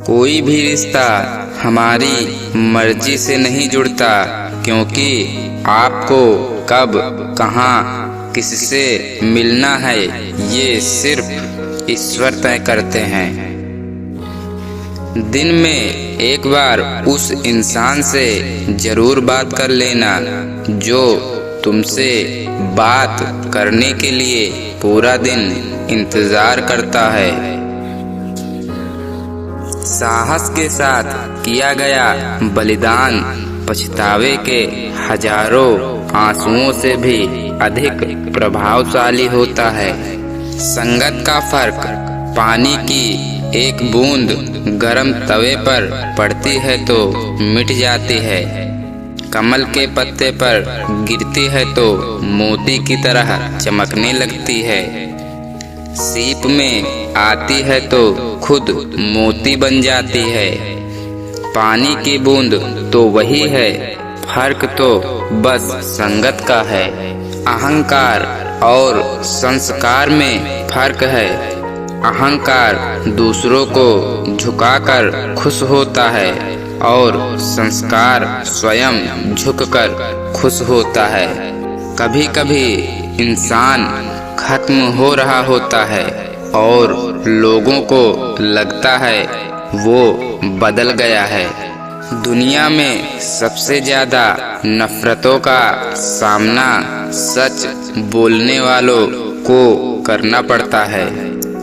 कोई भी रिश्ता हमारी मर्जी से नहीं जुड़ता, क्योंकि आपको कब कहाँ किससे मिलना है ये सिर्फ ईश्वर तय करते हैं। दिन में एक बार उस इंसान से जरूर बात कर लेना जो तुमसे बात करने के लिए पूरा दिन इंतजार करता है। साहस के साथ किया गया बलिदान पछतावे के हजारों आंसुओं से भी अधिक प्रभावशाली होता है। संगत का फर्क, पानी की एक बूंद गरम तवे पर पड़ती है तो मिट जाती है, कमल के पत्ते पर गिरती है तो मोती की तरह चमकने लगती है, सीप में आती है तो खुद मोती बन जाती है। पानी की बूंद तो वही है, फर्क तो बस संगत का है। अहंकार और संस्कार में फर्क है। अहंकार दूसरों को झुकाकर खुश होता है और संस्कार स्वयं झुककर खुश होता है। कभी कभी इंसान खत्म हो रहा होता है और लोगों को लगता है वो बदल गया है। दुनिया में सबसे ज्यादा नफरतों का सामना सच बोलने वालों को करना पड़ता है।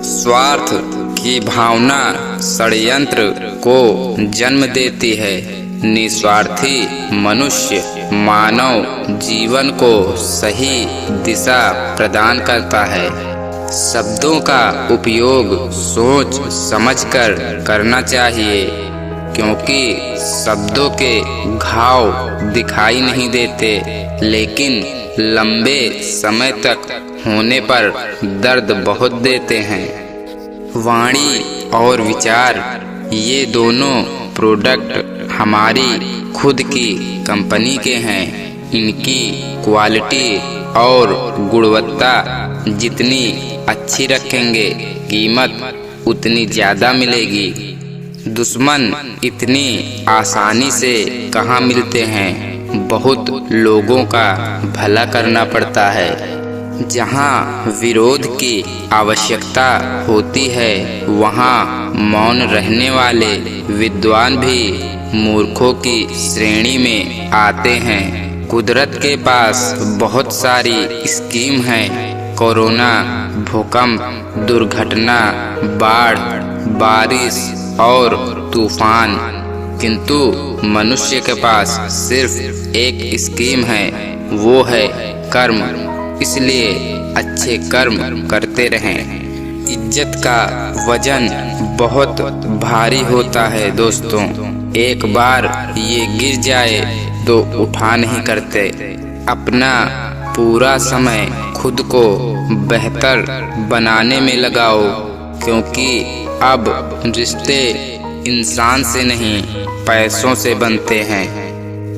स्वार्थ की भावना षड्यंत्र को जन्म देती है। निस्वार्थी मनुष्य मानव जीवन को सही दिशा प्रदान करता है। शब्दों का उपयोग सोच समझकर करना चाहिए, क्योंकि शब्दों के घाव दिखाई नहीं देते, लेकिन लंबे समय तक होने पर दर्द बहुत देते हैं। वाणी और विचार ये दोनों प्रोडक्ट हमारी खुद की कंपनी के हैं। इनकी क्वालिटी और गुणवत्ता जितनी अच्छी रखेंगे, कीमत उतनी ज़्यादा मिलेगी। दुश्मन इतनी आसानी से कहाँ मिलते हैं, बहुत लोगों का भला करना पड़ता है। जहाँ विरोध की आवश्यकता होती है, वहाँ मौन रहने वाले विद्वान भी मूर्खों की श्रेणी में आते हैं। कुदरत के पास बहुत सारी स्कीम हैं। कोरोना, भूकंप, दुर्घटना, बाढ़, बारिश और तूफान, किंतु मनुष्य के पास सिर्फ एक स्कीम है, वो है कर्म। इसलिए अच्छे कर्म करते रहें। इज्जत का वजन बहुत भारी होता है दोस्तों। एक बार ये गिर जाए तो उठा नहीं करते। अपना पूरा समय खुद को बेहतर बनाने में लगाओ, क्योंकि अब रिश्ते इंसान से नहीं पैसों से बनते हैं।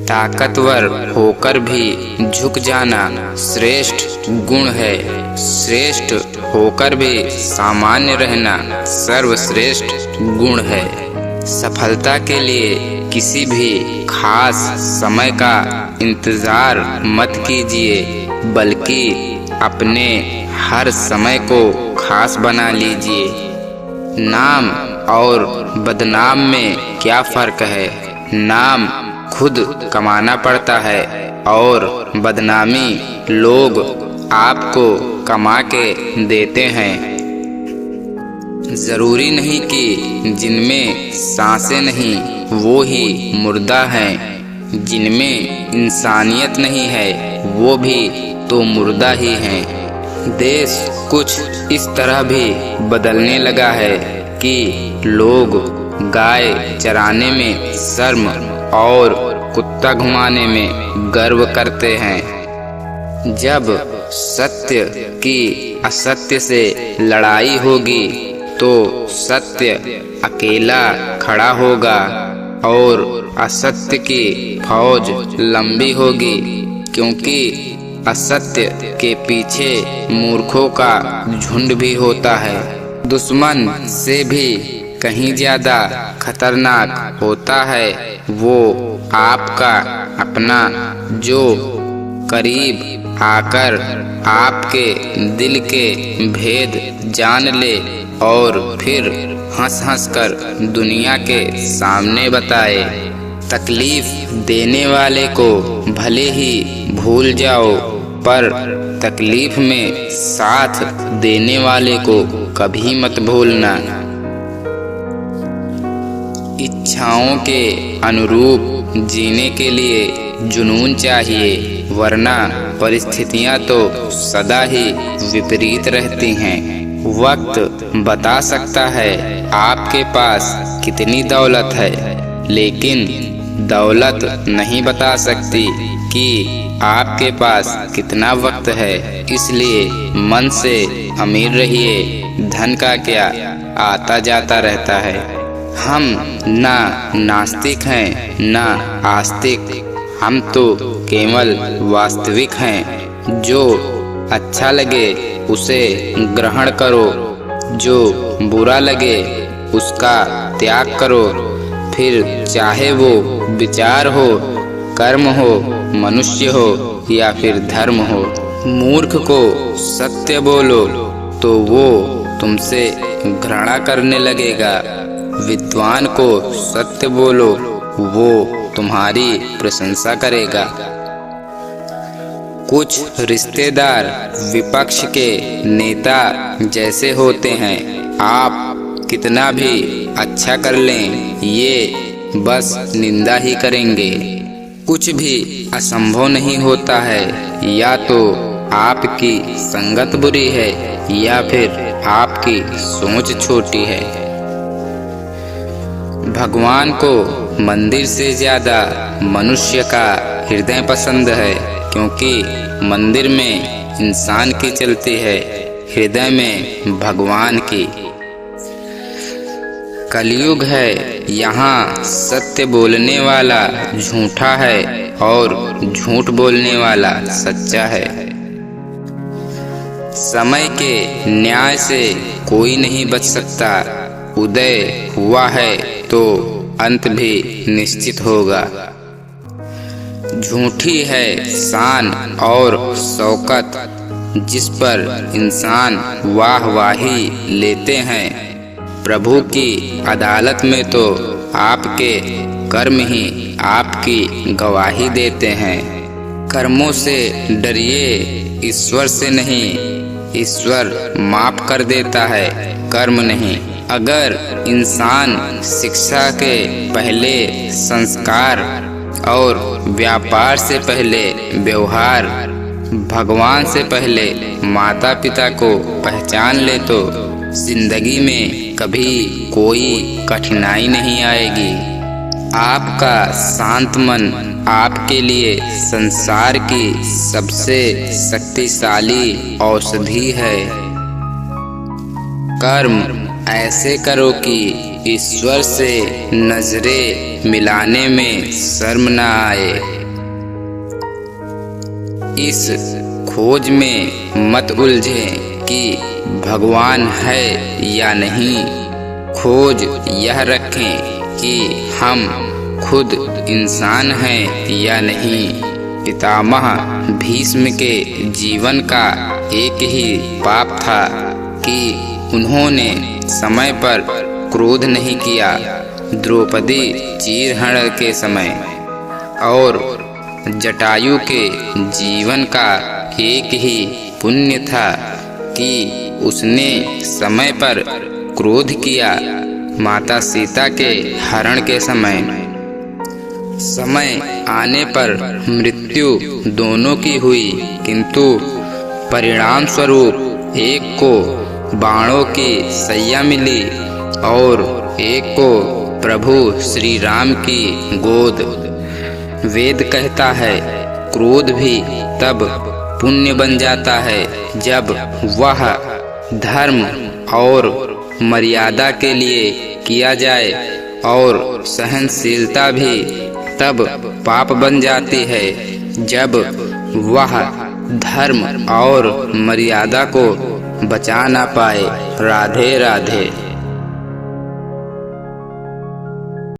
ताकतवर होकर भी झुक जाना श्रेष्ठ गुण है। श्रेष्ठ होकर भी सामान्य रहना सर्वश्रेष्ठ गुण है। सफलता के लिए किसी भी खास समय का इंतजार मत कीजिए, बल्कि अपने हर समय को खास बना लीजिए। नाम और बदनाम में क्या फर्क है? नाम खुद कमाना पड़ता है और बदनामी लोग आपको कमा के देते हैं। जरूरी नहीं कि जिनमें सांसें नहीं वो ही मुर्दा हैं, जिनमें इंसानियत नहीं है वो भी तो मुर्दा ही हैं। देश कुछ इस तरह भी बदलने लगा है कि लोग गाय चराने में शर्म और कुत्ता घुमाने में गर्व करते हैं। जब सत्य की असत्य से लड़ाई होगी तो सत्य अकेला खड़ा होगा और असत्य की फौज लंबी होगी, क्योंकि असत्य के पीछे मूर्खों का झुंड भी होता है। दुश्मन से भी कहीं ज्यादा खतरनाक होता है वो आपका अपना, जो करीब आकर आपके दिल के भेद जान ले और फिर हंस हंस कर दुनिया के सामने बताए। तकलीफ देने वाले को भले ही भूल जाओ, पर तकलीफ में साथ देने वाले को कभी मत भूलना। इच्छाओं के अनुरूप जीने के लिए जुनून चाहिए, वरना परिस्थितियां तो सदा ही विपरीत रहती हैं। वक्त बता सकता है आपके पास कितनी दौलत है, लेकिन दौलत नहीं बता सकती कि आपके पास कितना वक्त है। इसलिए मन से अमीर रहिए, धन का क्या आता जाता रहता है। हम ना नास्तिक हैं ना आस्तिक, हम तो केवल वास्तविक हैं। जो अच्छा लगे उसे ग्रहण करो, जो बुरा लगे उसका त्याग करो। फिर चाहे वो विचार हो, कर्म हो, मनुष्य हो या फिर धर्म हो। मूर्ख को सत्य बोलो तो वो तुमसे घृणा करने लगेगा, विद्वान को सत्य बोलो वो तुम्हारी प्रशंसा करेगा। कुछ रिश्तेदार विपक्ष के नेता जैसे होते हैं, आप कितना भी अच्छा कर लें ये बस निंदा ही करेंगे। कुछ भी असंभव नहीं होता है, या तो आपकी संगत बुरी है या फिर आपकी सोच छोटी है। भगवान को मंदिर से ज्यादा मनुष्य का हृदय पसंद है, क्योंकि मंदिर में इंसान की चलती है, हृदय में भगवान की। कलयुग है, यहाँ सत्य बोलने वाला झूठा है और झूठ बोलने वाला सच्चा है। समय के न्याय से कोई नहीं बच सकता, उदय हुआ है तो अंत भी निश्चित होगा। झूठी है शान और शौकत, जिस पर इंसान वाहवाही लेते हैं। प्रभु की अदालत में तो आपके कर्म ही आपकी गवाही देते हैं। कर्मों से डरिए, ईश्वर से नहीं। ईश्वर माफ कर देता है, कर्म नहीं। अगर इंसान शिक्षा के पहले संस्कार और व्यापार से पहले व्यवहार, भगवान से पहले माता पिता को पहचान ले तो जिंदगी में कभी कोई कठिनाई नहीं आएगी। आपका शांत मन आपके लिए संसार की सबसे शक्तिशाली औषधि है। कर्म ऐसे करो कि ईश्वर से नजरें मिलाने में शर्म न आए। इस खोज में मत उलझें कि भगवान है या नहीं। खोज यह रखें कि हम खुद इंसान हैं या नहीं। पितामह भीष्म के जीवन का एक ही पाप था कि उन्होंने समय पर क्रोध नहीं किया। द्रौपदी चीरहरण के समय और जटायु के जीवन का एक ही पुण्य था कि उसने समय पर क्रोध किया। माता सीता के हरण के समय आने पर मृत्यु दोनों की हुई, किंतु परिणाम स्वरूप एक को बाणों की सैया मिली और एक को प्रभु श्री राम की गोद। वेद कहता है क्रोध भी तब पुण्य बन जाता है जब वह धर्म और मर्यादा के लिए किया जाए, और सहनशीलता भी तब पाप बन जाती है जब वह धर्म और मर्यादा को बचा ना पाए। राधे राधे।